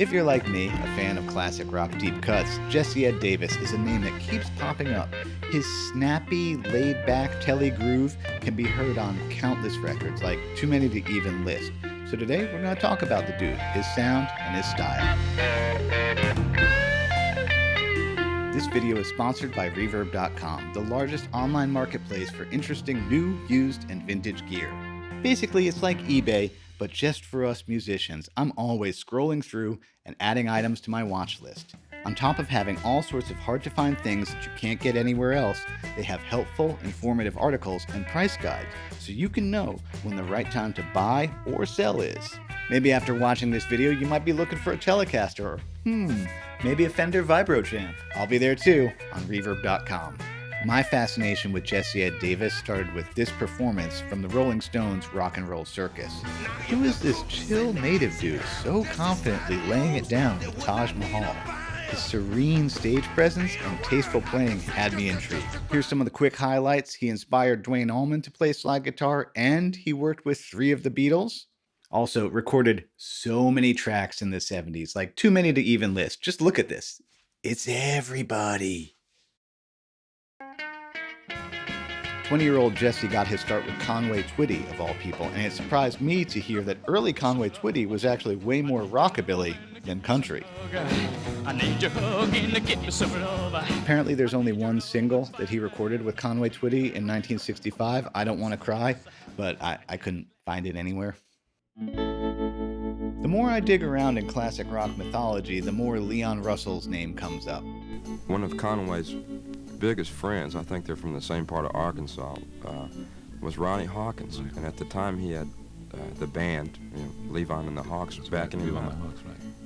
If you're like me, a fan of classic rock deep cuts, Jesse Ed Davis is a name that keeps popping up. His snappy, laid-back Tele groove can be heard on countless records, like too many to even list. So today, we're going to talk about the dude, his sound, and his style. This video is sponsored by Reverb.com, the largest online marketplace for interesting new, used, and vintage gear. Basically, it's like eBay, but just for us musicians. I'm always scrolling through and adding items to my watch list. On top of having all sorts of hard-to-find things that you can't get anywhere else, they have helpful, informative articles and price guides, so you can know when the right time to buy or sell is. Maybe after watching this video, you might be looking for a Telecaster or, maybe a Fender Vibrochamp. I'll be there too on Reverb.com. My fascination with Jesse Ed Davis started with this performance from the Rolling Stones' Rock and Roll Circus. Who is this chill native dude so confidently laying it down with Taj Mahal? His serene stage presence and tasteful playing had me intrigued. Here's some of the quick highlights. He inspired Duane Allman to play slide guitar, and he worked with 3 of the Beatles. Also recorded so many tracks in the 70s, like too many to even list. Just look at this. It's everybody. 20-year-old Jesse got his start with Conway Twitty, of all people, and it surprised me to hear that early Conway Twitty was actually way more rockabilly than country. Apparently there's only one single that he recorded with Conway Twitty in 1965, I Don't Want to Cry, but I couldn't find it anywhere. The more I dig around in classic rock mythology, the more Leon Russell's name comes up. One of Conway's biggest friends, I think they're from the same part of Arkansas, was Ronnie Hawkins. And at the time he had the band, Levon and the Hawks, backing him up.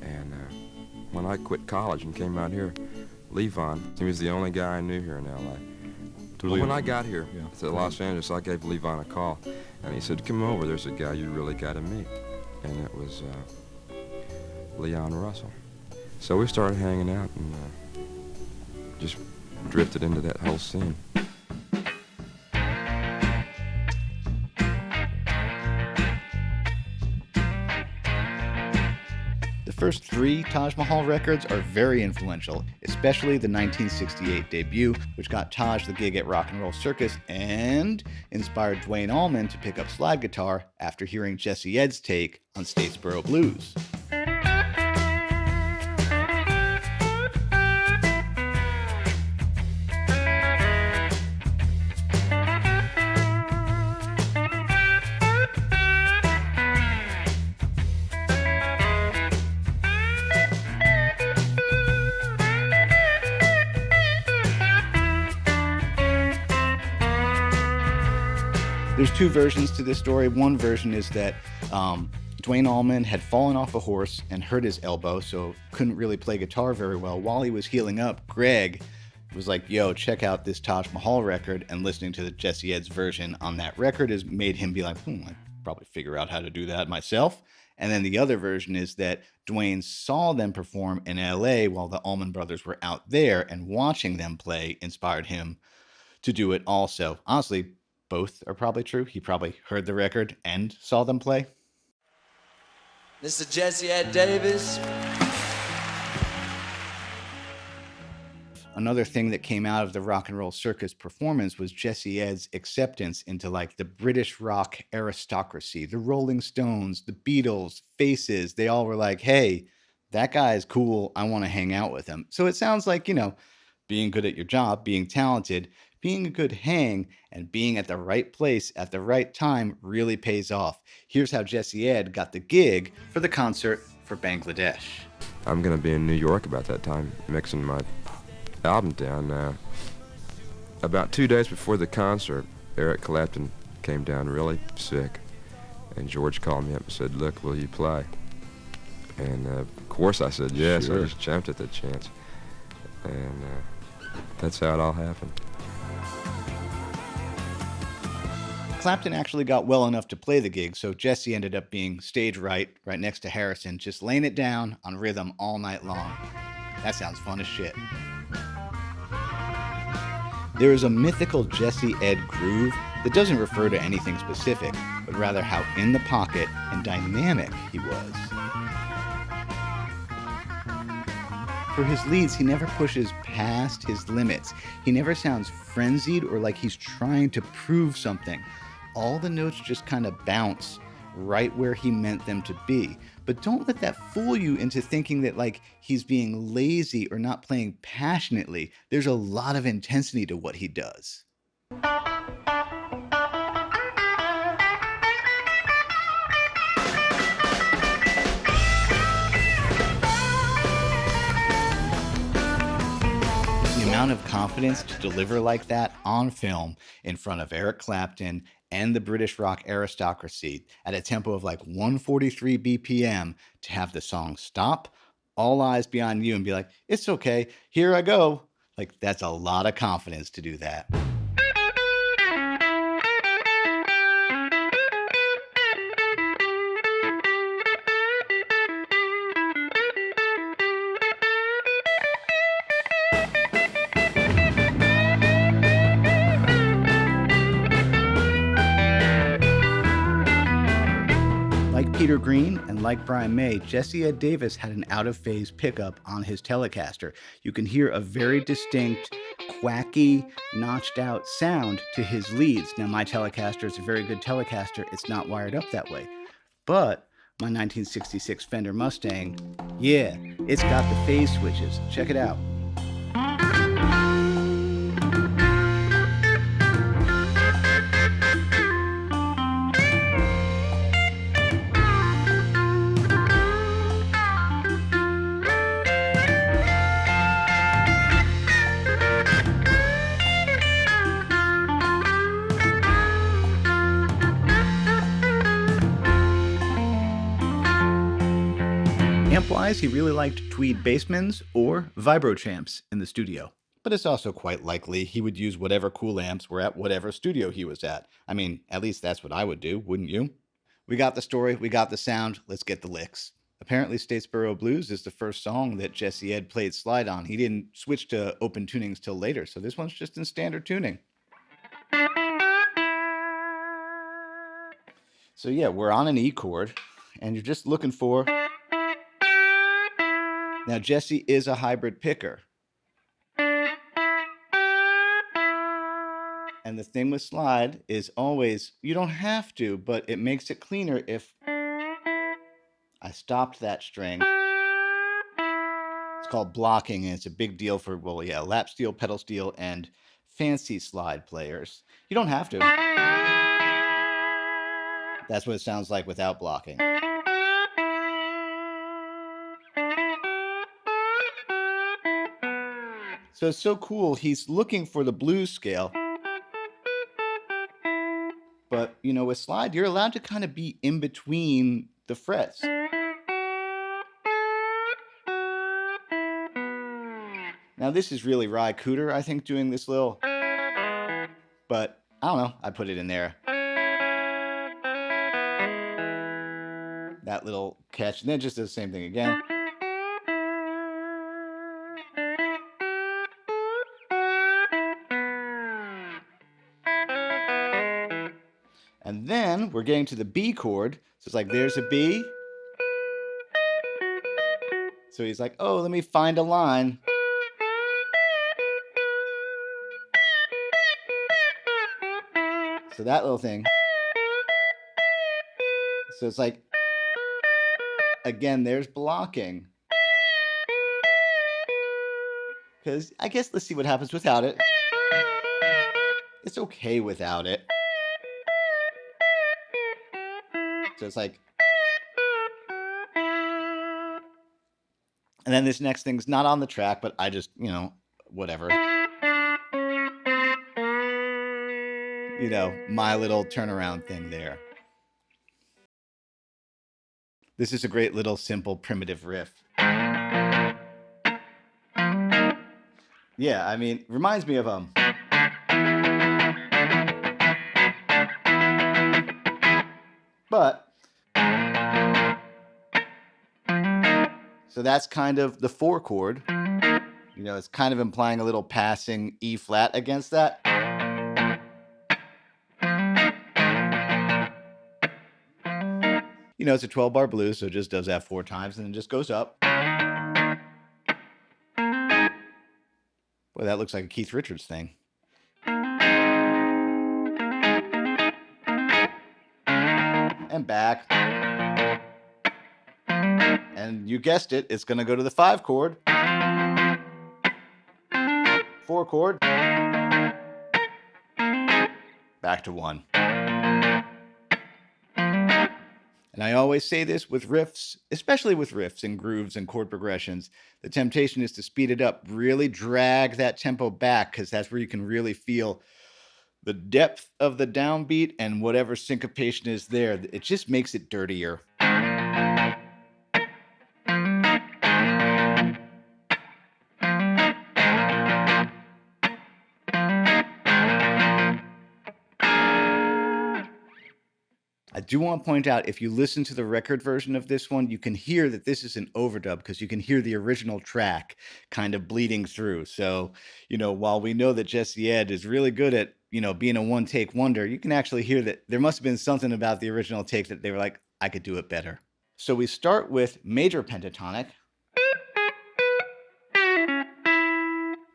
And when I quit college and came out here, Levon, he was the only guy I knew here in L.A. Well, when I got here to Los Angeles, I gave Levon a call, and he said, "Come over, there's a guy you really got to meet." And it was Leon Russell. So we started hanging out and just drifted into that whole scene. The first 3 Taj Mahal records are very influential, especially the 1968 debut, which got Taj the gig at Rock and Roll Circus and inspired Duane Allman to pick up slide guitar after hearing Jesse Ed's take on Statesboro Blues. There's 2 versions to this story. One version is that Duane Allman had fallen off a horse and hurt his elbow, so couldn't really play guitar very well. While he was healing up, Greg was like, yo, check out this Taj Mahal record, and listening to the Jesse Ed's version on that record has made him be like, I'd probably figure out how to do that myself. And then the other version is that Duane saw them perform in LA while the Allman Brothers were out there, and watching them play inspired him to do it also. Honestly, both are probably true. He probably heard the record and saw them play. This is Jesse Ed Davis. Another thing that came out of the Rock and Roll Circus performance was Jesse Ed's acceptance into like the British rock aristocracy, the Rolling Stones, the Beatles, Faces. They all were like, hey, that guy is cool. I want to hang out with him. So it sounds like, being good at your job, being talented, being a good hang, and being at the right place at the right time really pays off. Here's how Jesse Ed got the gig for the concert for Bangladesh. I'm going to be in New York about that time, mixing my album down. About 2 days before the concert, Eric Clapton came down really sick, and George called me up and said, "Look, will you play?" And of course I said yes. Sure. I just jumped at the chance, and that's how it all happened. Clapton actually got well enough to play the gig, so Jesse ended up being stage right next to Harrison, just laying it down on rhythm all night long. That sounds fun as shit. There is a mythical Jesse Ed groove that doesn't refer to anything specific, but rather how in the pocket and dynamic he was. For his leads, he never pushes past his limits. He never sounds frenzied or like he's trying to prove something. All the notes just kind of bounce right where he meant them to be. But don't let that fool you into thinking that like he's being lazy or not playing passionately. There's a lot of intensity to what he does. The amount of confidence to deliver like that on film in front of Eric Clapton and the British rock aristocracy at a tempo of like 143 BPM to have the song stop, all eyes be on you, and be like, it's okay, here I go. Like, that's a lot of confidence to do that. Like Peter Green and like Brian May, Jesse Ed Davis had an out-of-phase pickup on his Telecaster. You can hear a very distinct, quacky, notched-out sound to his leads. Now, my Telecaster is a very good Telecaster. It's not wired up that way. But my 1966 Fender Mustang, yeah, it's got the phase switches. Check it out. Amp-wise, he really liked tweed Bassmans or Vibrochamps in the studio. But it's also quite likely he would use whatever cool amps were at whatever studio he was at. I mean, at least that's what I would do, wouldn't you? We got the story, we got the sound, let's get the licks. Apparently, Statesboro Blues is the first song that Jesse Ed played slide on. He didn't switch to open tunings till later, so this one's just in standard tuning. So yeah, we're on an E chord, and you're just looking for... Now, Jesse is a hybrid picker. And the thing with slide is always, you don't have to, but it makes it cleaner if I stopped that string. It's called blocking, and it's a big deal for, well, yeah, lap steel, pedal steel, and fancy slide players. You don't have to. That's what it sounds like without blocking. So it's so cool. He's looking for the blues scale. But, you know, with slide, you're allowed to kind of be in between the frets. Now, this is really Ry Cooder, I think, doing this little... But, I don't know. I put it in there. That little catch. And then just does the same thing again. And then we're getting to the B chord. So it's like, there's a B. So he's like, oh, let me find a line. So that little thing. So it's like, again, there's blocking. Because I guess let's see what happens without it. It's okay without it. So it's like, and then this next thing's not on the track, but I just, you know, whatever. You know, my little turnaround thing there. This is a great little simple primitive riff. Yeah, I mean, reminds me of but so that's kind of the 4 chord. You know, it's kind of implying a little passing E flat against that. You know, it's a 12-bar blues, so it just does that 4 times and then just goes up. Boy, that looks like a Keith Richards thing. And back. And you guessed it, it's going to go to the 5 chord. 4 chord. Back to 1. And I always say this with riffs, especially with riffs and grooves and chord progressions. The temptation is to speed it up, really drag that tempo back, because that's where you can really feel the depth of the downbeat and whatever syncopation is there. It just makes it dirtier. I do want to point out, if you listen to the record version of this one, you can hear that this is an overdub because you can hear the original track kind of bleeding through. So, while we know that Jesse Ed is really good at, being a one-take wonder, you can actually hear that there must have been something about the original take that they were like, I could do it better. So we start with major pentatonic,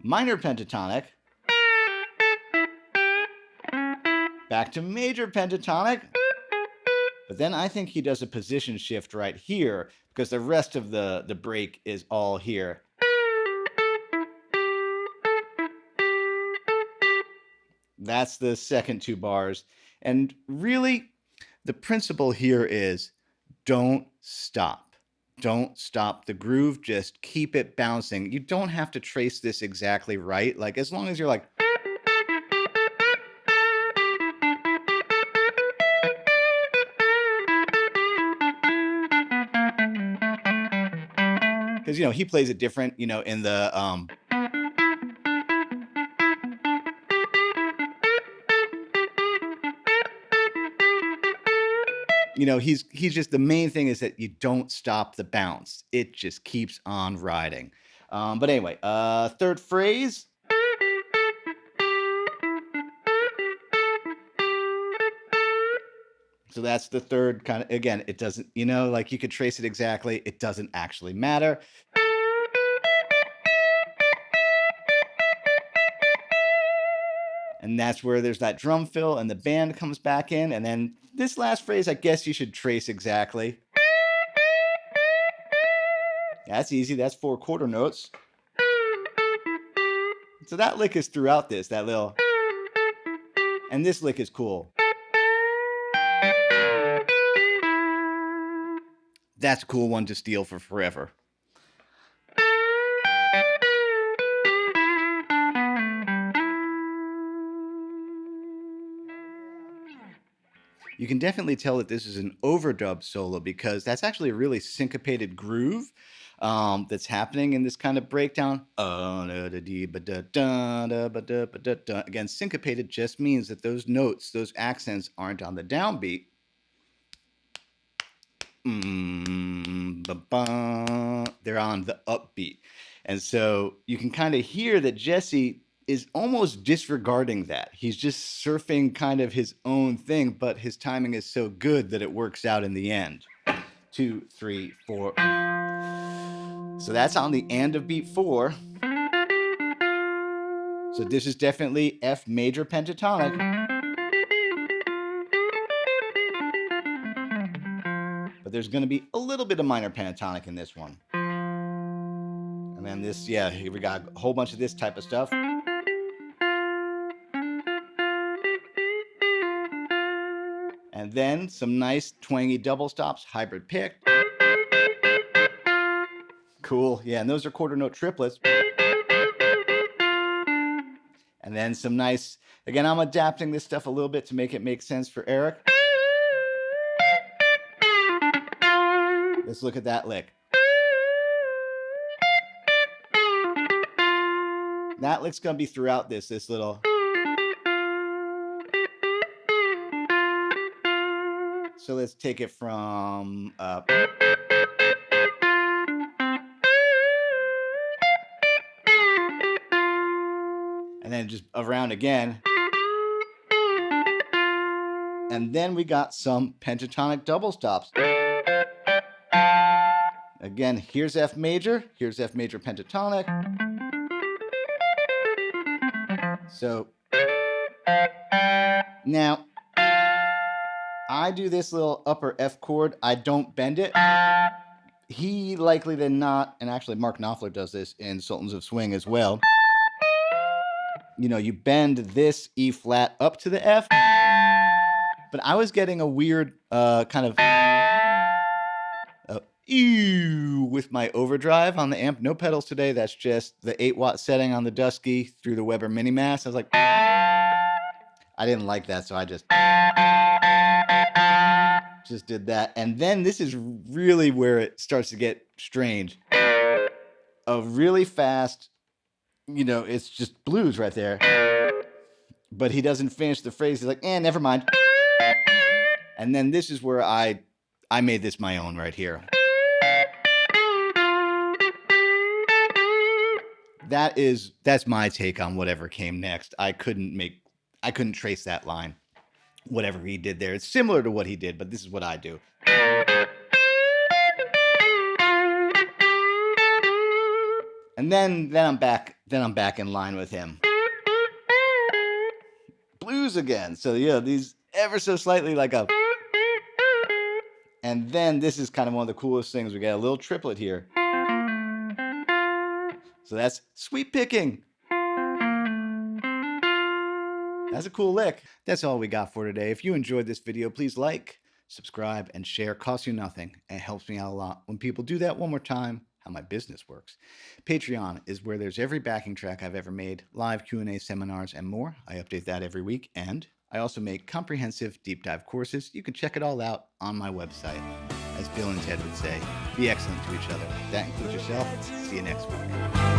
minor pentatonic, back to major pentatonic. But then I think he does a position shift right here because the rest of the break is all here. That's the second 2 bars. And really, the principle here is don't stop. Don't stop the groove. Just keep it bouncing. You don't have to trace this exactly right. Like, as long as you're like... Because, he plays it different, in the... he's just, the main thing is that you don't stop the bounce. It just keeps on riding. But anyway, third phrase. So that's the third kind of, again, it doesn't, like you could trace it exactly. It doesn't actually matter. And that's where there's that drum fill and the band comes back in. And then this last phrase, I guess you should trace exactly. That's easy. That's 4 quarter notes. So that lick is throughout this, that little. And this lick is cool. That's a cool one to steal for forever. You can definitely tell that this is an overdub solo because that's actually a really syncopated groove that's happening in this kind of breakdown. Again, syncopated just means that those notes, those accents aren't on the downbeat. They're on the upbeat. And so you can kind of hear that Jesse is almost disregarding that. He's just surfing kind of his own thing, but his timing is so good that it works out in the end. 2, 3, 4. So that's on the end of beat 4. So this is definitely F major pentatonic. But there's going to be a little bit of minor pentatonic in this one. And then this, here we got a whole bunch of this type of stuff. And then some nice twangy double stops, hybrid pick. Cool. Yeah, and those are quarter note triplets. And then some nice, again, I'm adapting this stuff a little bit to make it make sense for Eric. Let's look at that lick. That lick's going to be throughout this little. So let's take it from up. And then just around again. And then we got some pentatonic double stops. Again, here's F major pentatonic. So now I do this little upper F chord. I don't bend it. He likely than not, and actually Mark Knopfler does this in Sultans of Swing as well. You know, you bend this E flat up to the F, but I was getting a weird kind of ew with my overdrive on the amp. No pedals today. That's just the 8-watt setting on the Dusky through the Weber Mini Mass. I was like, I didn't like that, so I just did that. And then this is really where it starts to get strange. A really fast, you know, it's just blues right there. But he doesn't finish the phrase. He's like, never mind. And then this is where I made this my own right here. That's my take on whatever came next. I couldn't trace that line. Whatever he did there. It's similar to what he did, but this is what I do. And then I'm back in line with him. Blues again. So yeah, these ever so slightly like a. And then this is kind of one of the coolest things. We got a little triplet here. So that's sweep picking. That's a cool lick. That's all we got for today. If you enjoyed this video, please like, subscribe, and share. It costs you nothing. And it helps me out a lot. When people do that one more time, how my business works. Patreon is where there's every backing track I've ever made, live Q&A seminars, and more. I update that every week. And I also make comprehensive deep dive courses. You can check it all out on my website. As Bill and Ted would say, be excellent to each other. That includes yourself. See you next week.